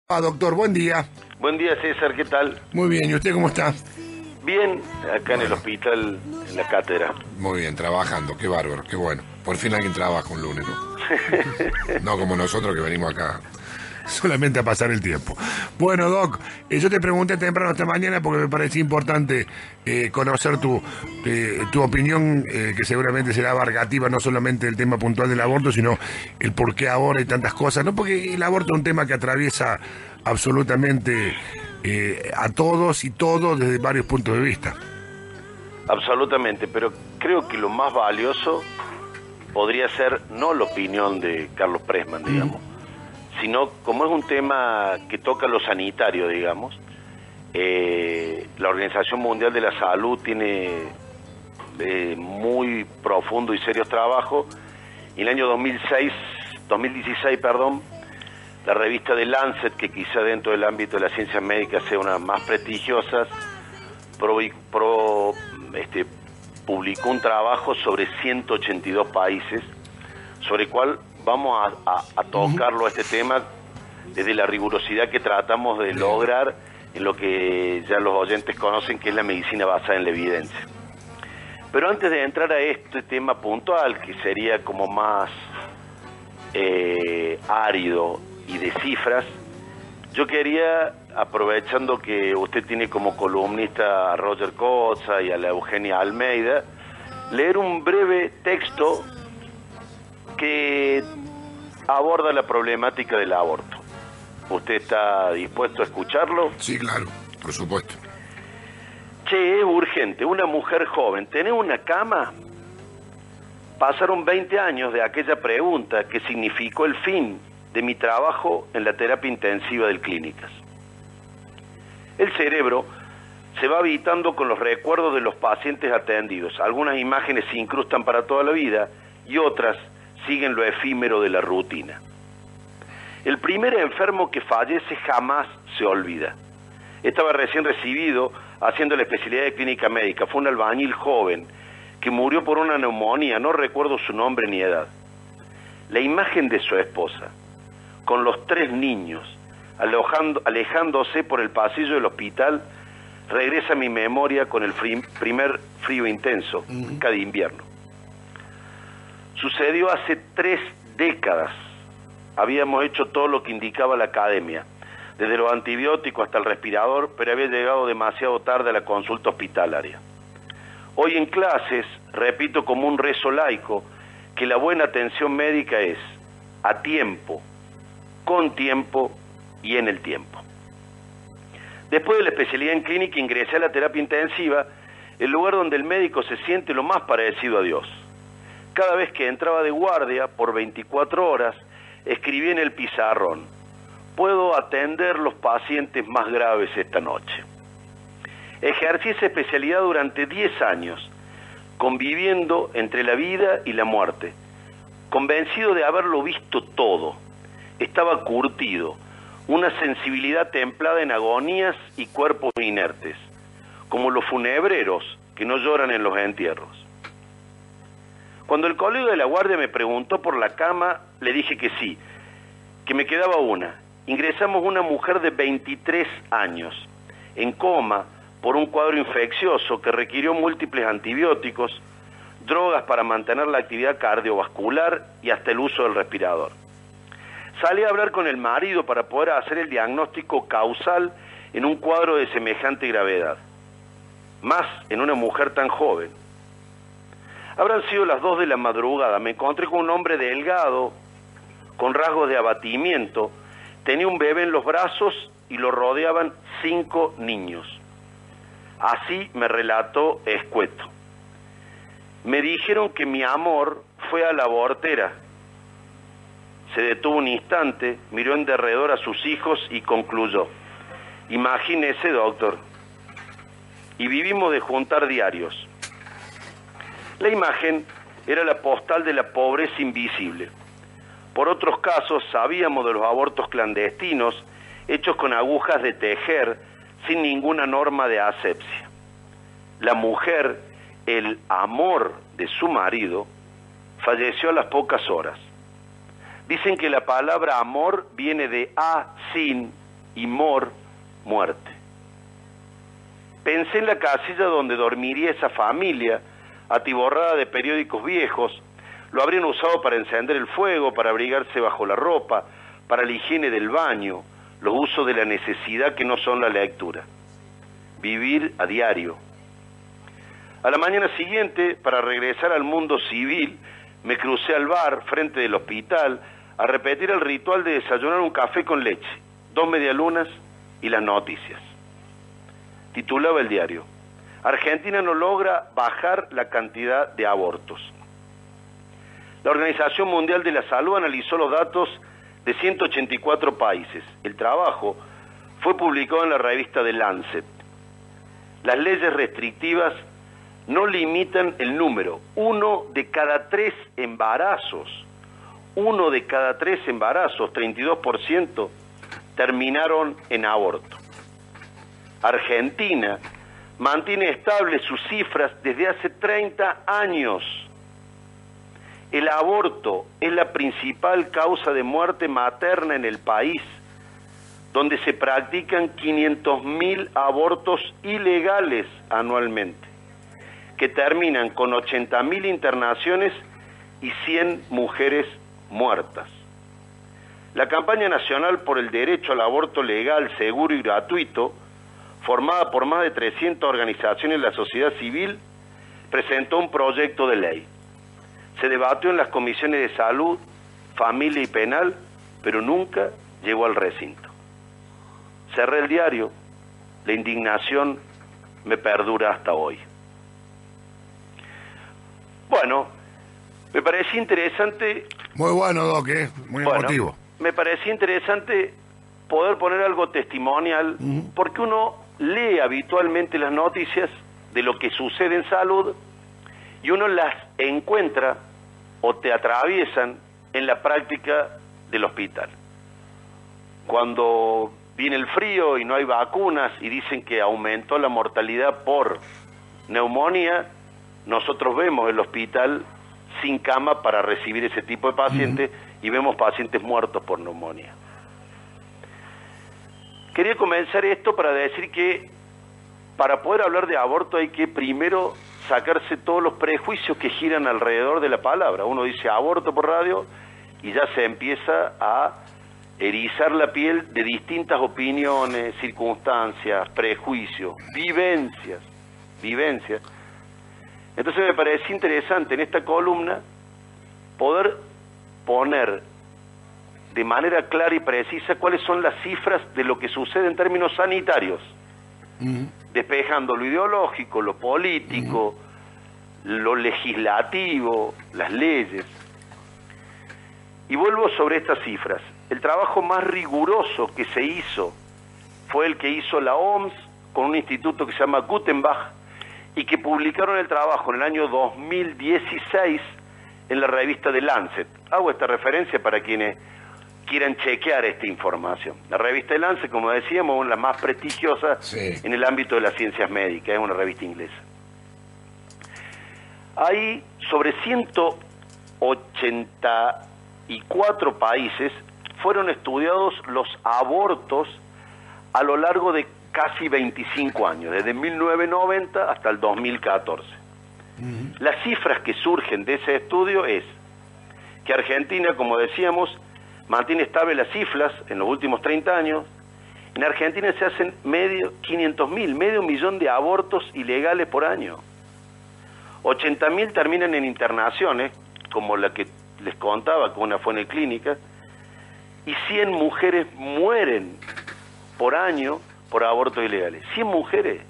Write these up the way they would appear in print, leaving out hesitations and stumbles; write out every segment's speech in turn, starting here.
Doctor, buen día. Buen día, César, ¿qué tal? Muy bien, ¿y usted cómo está? Bien, acá en el hospital, en la cátedra. Muy bien, trabajando, qué bárbaro, qué bueno. Por fin alguien trabaja un lunes, ¿no? No como nosotros que venimos acá solamente a pasar el tiempo. Bueno, Doc, yo te pregunté temprano esta mañana porque me parecía importante conocer tu opinión, que seguramente será abarcativa, no solamente el tema puntual del aborto, sino el por qué ahora hay tantas cosas, ¿no? Porque el aborto es un tema que atraviesa absolutamente a todos y todo desde varios puntos de vista. Absolutamente, pero creo que lo más valioso podría ser no la opinión de Carlos Pressman, digamos, sino como es un tema que toca lo sanitario, digamos, la Organización Mundial de la Salud tiene muy profundo y serios trabajos, y en el año 2016, la revista The Lancet, que quizá dentro del ámbito de las ciencias médicas sea una de las más prestigiosas, publicó un trabajo sobre 182 países, sobre el cual vamos a tocarlo a este tema desde la rigurosidad que tratamos de lograr en lo que ya los oyentes conocen, que es la medicina basada en la evidencia. Pero antes de entrar a este tema puntual, que sería como más árido y de cifras, yo quería, aprovechando que usted tiene como columnista a Roger Cossa y a la Eugenia Almeida, leer un breve texto que aborda la problemática del aborto. ¿Usted está dispuesto a escucharlo? Sí, claro, por supuesto. Che, es urgente. Una mujer joven, ¿tenés una cama? Pasaron 20 años de aquella pregunta que significó el fin de mi trabajo en la terapia intensiva del Clínicas. El cerebro se va habitando con los recuerdos de los pacientes atendidos. Algunas imágenes se incrustan para toda la vida y otras siguen lo efímero de la rutina. El primer enfermo que fallece jamás se olvida. Estaba recién recibido haciendo la especialidad de clínica médica. Fue un albañil joven que murió por una neumonía, no recuerdo su nombre ni edad. La imagen de su esposa, con los 3 niños, alejándose por el pasillo del hospital, regresa a mi memoria con el primer frío intenso, cada invierno. Sucedió hace 3 décadas. Habíamos hecho todo lo que indicaba la academia, desde los antibióticos hasta el respirador, pero había llegado demasiado tarde a la consulta hospitalaria. Hoy en clases repito como un rezo laico que la buena atención médica es a tiempo, con tiempo y en el tiempo. Después de la especialidad en clínica ingresé a la terapia intensiva, el lugar donde el médico se siente lo más parecido a Dios. Cada vez que entraba de guardia por 24 horas, escribí en el pizarrón: puedo atender los pacientes más graves esta noche. Ejercí esa especialidad durante 10 años, conviviendo entre la vida y la muerte, convencido de haberlo visto todo. Estaba curtido, una sensibilidad templada en agonías y cuerpos inertes, como los funebreros que no lloran en los entierros. Cuando el colega de la guardia me preguntó por la cama, le dije que sí, que me quedaba una. Ingresamos una mujer de 23 años, en coma por un cuadro infeccioso que requirió múltiples antibióticos, drogas para mantener la actividad cardiovascular y hasta el uso del respirador. Salí a hablar con el marido para poder hacer el diagnóstico causal en un cuadro de semejante gravedad, más en una mujer tan joven. Habrán sido las 2 de la madrugada, me encontré con un hombre delgado, con rasgos de abatimiento, tenía un bebé en los brazos y lo rodeaban 5 niños. Así me relató escueto. Me dijeron que mi amor fue a la abortera. Se detuvo un instante, miró en derredor a sus hijos y concluyó: imagínese, doctor. Y vivimos de juntar diarios. La imagen era la postal de la pobreza invisible. Por otros casos sabíamos de los abortos clandestinos, hechos con agujas de tejer, sin ninguna norma de asepsia. La mujer, el amor de su marido, falleció a las pocas horas. Dicen que la palabra amor viene de a sin y mor, muerte. Pensé en la casilla donde dormiría esa familia, atiborrada de periódicos viejos. Lo habrían usado para encender el fuego, para abrigarse bajo la ropa, para la higiene del baño, los usos de la necesidad que no son la lectura. Vivir a diario. A la mañana siguiente, para regresar al mundo civil, me crucé al bar, frente del hospital, a repetir el ritual de desayunar un café con leche, 2 medialunas y las noticias. Titulaba el diario: Argentina no logra bajar la cantidad de abortos. La Organización Mundial de la Salud analizó los datos de 184 países. El trabajo fue publicado en la revista The Lancet. Las leyes restrictivas no limitan el número. 1 de cada 3 embarazos, 32%, terminaron en aborto. Argentina mantiene estables sus cifras desde hace 30 años. El aborto es la principal causa de muerte materna en el país, donde se practican 500.000 abortos ilegales anualmente, que terminan con 80.000 internaciones y 100 mujeres muertas. La campaña nacional por el derecho al aborto legal, seguro y gratuito, formada por más de 300 organizaciones de la sociedad civil, presentó un proyecto de ley. Se debatió en las comisiones de salud, familia y penal, pero nunca llegó al recinto. Cerré el diario, la indignación me perdura hasta hoy. Bueno, me parecía interesante... Muy bueno, Doc, muy emotivo. Me parecía interesante poder poner algo testimonial, porque uno lee habitualmente las noticias de lo que sucede en salud y uno las encuentra o te atraviesan en la práctica del hospital. Cuando viene el frío y no hay vacunas y dicen que aumentó la mortalidad por neumonía, nosotros vemos el hospital sin cama para recibir ese tipo de pacientes y vemos pacientes muertos por neumonía. Quería comenzar esto para decir que para poder hablar de aborto hay que primero sacarse todos los prejuicios que giran alrededor de la palabra. Uno dice aborto por radio y ya se empieza a erizar la piel de distintas opiniones, circunstancias, prejuicios, vivencias. Entonces me parece interesante en esta columna poder poner de manera clara y precisa cuáles son las cifras de lo que sucede en términos sanitarios, despejando lo ideológico, lo político, lo legislativo, las leyes. Y vuelvo sobre estas cifras. El trabajo más riguroso que se hizo fue el que hizo la OMS con un instituto que se llama Gutenberg y que publicaron el trabajo en el año 2016 en la revista The Lancet. Hago esta referencia para quienes quieran chequear esta información. La revista The Lancet, como decíamos, es una de las más prestigiosas en el ámbito de las ciencias médicas, es una revista inglesa. Hay sobre 184 países fueron estudiados los abortos a lo largo de casi 25 años, desde 1990 hasta el 2014. Las cifras que surgen de ese estudio es que Argentina, como decíamos, mantiene estables las cifras en los últimos 30 años. En Argentina se hacen 500.000, medio millón de abortos ilegales por año. 80.000 terminan en internaciones, como la que les contaba, que una fue en el clínica, y 100 mujeres mueren por año por abortos ilegales. 100 mujeres.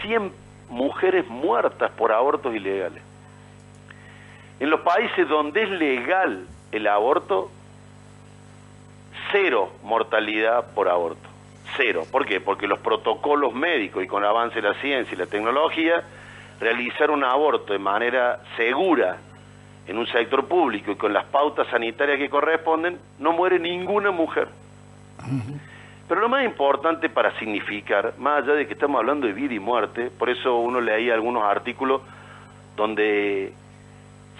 100 mujeres muertas por abortos ilegales. En los países donde es legal el aborto, 0 mortalidad por aborto. 0. ¿Por qué? Porque los protocolos médicos y con el avance de la ciencia y la tecnología, realizar un aborto de manera segura en un sector público y con las pautas sanitarias que corresponden, no muere ninguna mujer. Pero lo más importante para significar, más allá de que estamos hablando de vida y muerte, por eso uno leía algunos artículos donde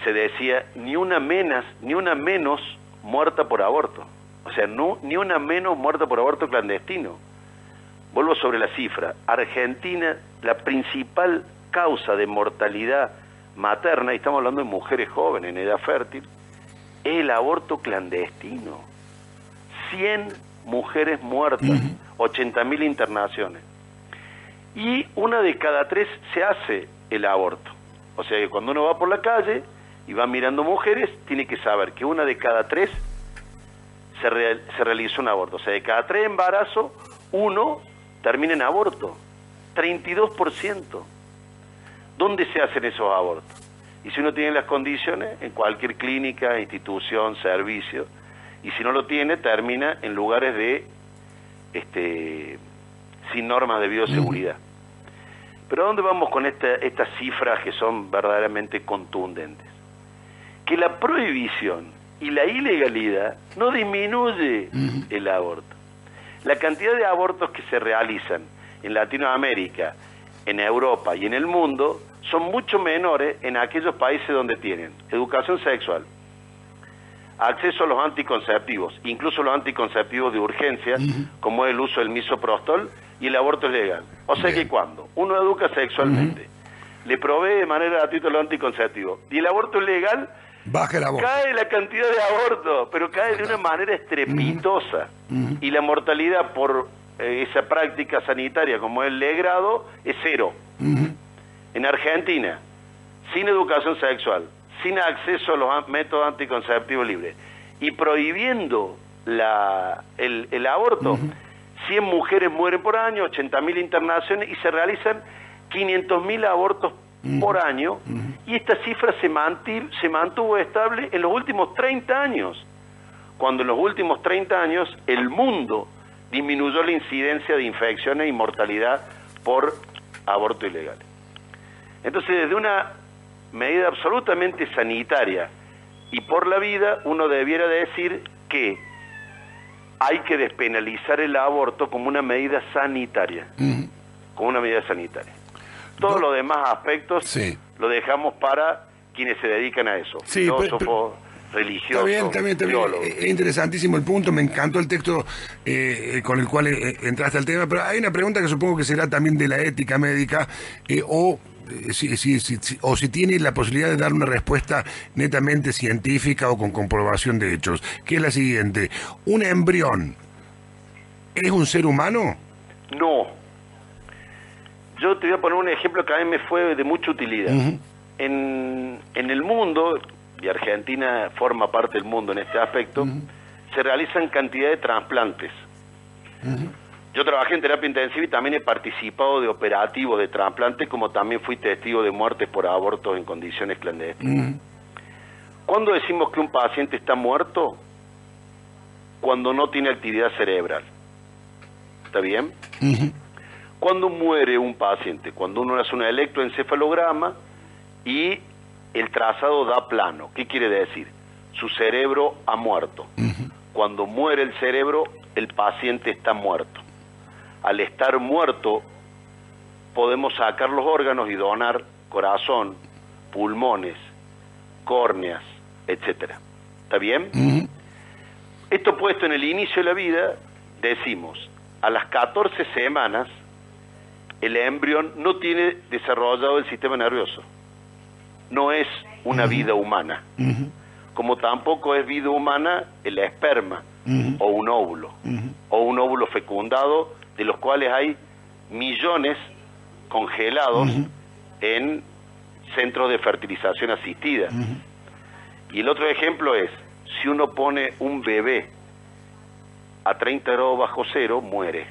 se decía ni una menos muerta por aborto. O sea, no, ni una menos muerta por aborto clandestino. Vuelvo sobre la cifra. Argentina, la principal causa de mortalidad materna, y estamos hablando de mujeres jóvenes en edad fértil, es el aborto clandestino. 100 mujeres muertas, 80.000 internaciones. Y una de cada 3 se hace el aborto. O sea que cuando uno va por la calle y va mirando mujeres, tiene que saber que una de cada 3 se realiza un aborto. O sea, de cada 3 embarazos, 1 termina en aborto. 32%. ¿Dónde se hacen esos abortos? Y si uno tiene las condiciones, en cualquier clínica, institución, servicio. Y si no lo tiene, termina en lugares de sin normas de bioseguridad. Pero ¿a dónde vamos con estas cifras que son verdaderamente contundentes? Que la prohibición y la ilegalidad no disminuye el aborto. La cantidad de abortos que se realizan en Latinoamérica, en Europa y en el mundo son mucho menores en aquellos países donde tienen educación sexual, acceso a los anticonceptivos, incluso los anticonceptivos de urgencia, como es el uso del misoprostol, y el aborto es legal. O sea que cuando uno educa sexualmente, le provee de manera gratuita los anticonceptivos, y el aborto es legal, baja el aborto. Cae la cantidad de abortos, pero cae de una manera estrepitosa. Y la mortalidad por esa práctica sanitaria como el legrado es 0. En Argentina, sin educación sexual, sin acceso a los métodos anticonceptivos libres y prohibiendo el aborto, 100 mujeres mueren por año, 80.000 internaciones y se realizan 500.000 abortos por año, y esta cifra se mantuvo estable en los últimos 30 años, cuando en los últimos 30 años el mundo disminuyó la incidencia de infecciones y mortalidad por aborto ilegal. Entonces, desde una medida absolutamente sanitaria y por la vida, uno debiera decir que hay que despenalizar el aborto como una medida sanitaria, como una medida sanitaria. Todos los demás aspectos lo dejamos para quienes se dedican a eso, filósofos, religiosos, Está bien. Es interesantísimo el punto, me encantó el texto con el cual entraste al tema, pero hay una pregunta que supongo que será también de la ética médica, o si tiene la posibilidad de dar una respuesta netamente científica o con comprobación de hechos, que es la siguiente: ¿un embrión es un ser humano? No. Yo te voy a poner un ejemplo que a mí me fue de mucha utilidad. En el mundo, y Argentina forma parte del mundo en este aspecto, se realizan cantidad de trasplantes. Yo trabajé en terapia intensiva y también he participado de operativos de trasplantes, como también fui testigo de muertes por abortos en condiciones clandestinas. ¿Cuándo decimos que un paciente está muerto? Cuando no tiene actividad cerebral. ¿Está bien? ¿Cuándo muere un paciente? Cuando uno hace un electroencefalograma y el trazado da plano. ¿Qué quiere decir? Su cerebro ha muerto. Cuando muere el cerebro, el paciente está muerto. Al estar muerto, podemos sacar los órganos y donar corazón, pulmones, córneas, etcétera. ¿Está bien? Esto puesto en el inicio de la vida, decimos, a las 14 semanas, el embrión no tiene desarrollado el sistema nervioso. No es una vida humana. Como tampoco es vida humana el esperma o un óvulo fecundado, de los cuales hay millones congelados en centros de fertilización asistida. Y el otro ejemplo es, si uno pone un bebé a 30 grados bajo cero, muere.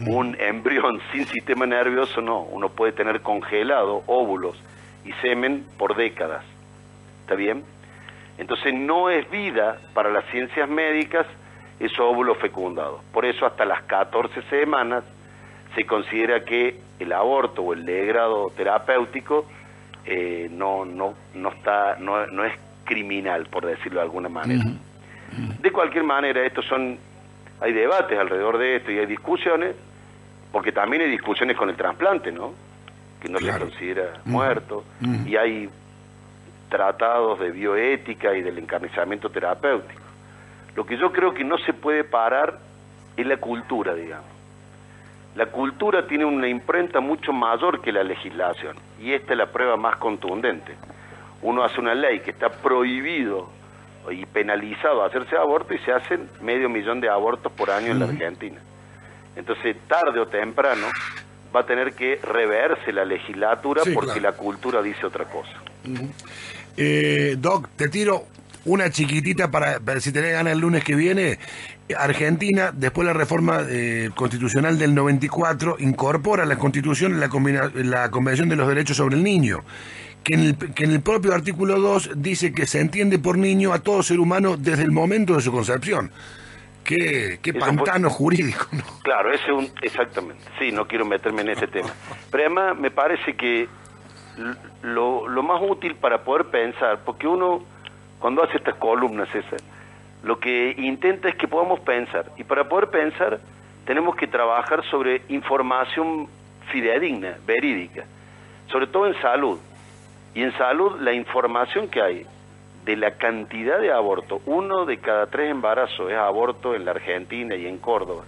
Un embrión sin sistema nervioso no, uno puede tener congelado óvulos y semen por décadas. ¿Está bien? Entonces no es vida para las ciencias médicas esos óvulos fecundados. Por eso hasta las 14 semanas se considera que el aborto o el legrado terapéutico no es criminal, por decirlo de alguna manera. De cualquier manera, hay debates alrededor de esto y hay discusiones, porque también hay discusiones con el trasplante, ¿no? Que no se considera muerto, y hay tratados de bioética y del encarnizamiento terapéutico. Lo que yo creo que no se puede parar es la cultura, digamos. La cultura tiene una imprenta mucho mayor que la legislación, y esta es la prueba más contundente. Uno hace una ley que está prohibido y penalizado hacerse aborto y se hacen 500.000 de abortos por año en la Argentina. Entonces, tarde o temprano, va a tener que reverse la legislatura porque la cultura dice otra cosa. Doc, te tiro una chiquitita para si tenés ganas el lunes que viene. Argentina, después de la reforma constitucional del 94, incorpora a la Constitución la Convención de los Derechos sobre el Niño, que en el propio artículo 2 dice que se entiende por niño a todo ser humano desde el momento de su concepción. Qué pantano jurídico, ¿no? Claro, exactamente. Sí, no quiero meterme en ese tema. Pero además me parece que lo más útil para poder pensar, porque uno cuando hace estas columnas, César, lo que intenta es que podamos pensar, y para poder pensar tenemos que trabajar sobre información fidedigna, verídica, sobre todo en salud. Y en salud la información que hay de la cantidad de abortos, 1 de cada 3 embarazos es aborto en la Argentina y en Córdoba,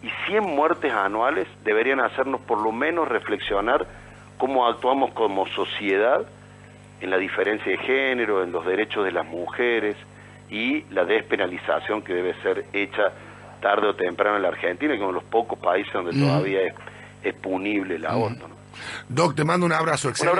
y 100 muertes anuales deberían hacernos por lo menos reflexionar cómo actuamos como sociedad en la diferencia de género, en los derechos de las mujeres y la despenalización que debe ser hecha tarde o temprano en la Argentina, que es uno de los pocos países donde todavía es punible el aborto, ¿no? Doc, te mando un abrazo. Excelente.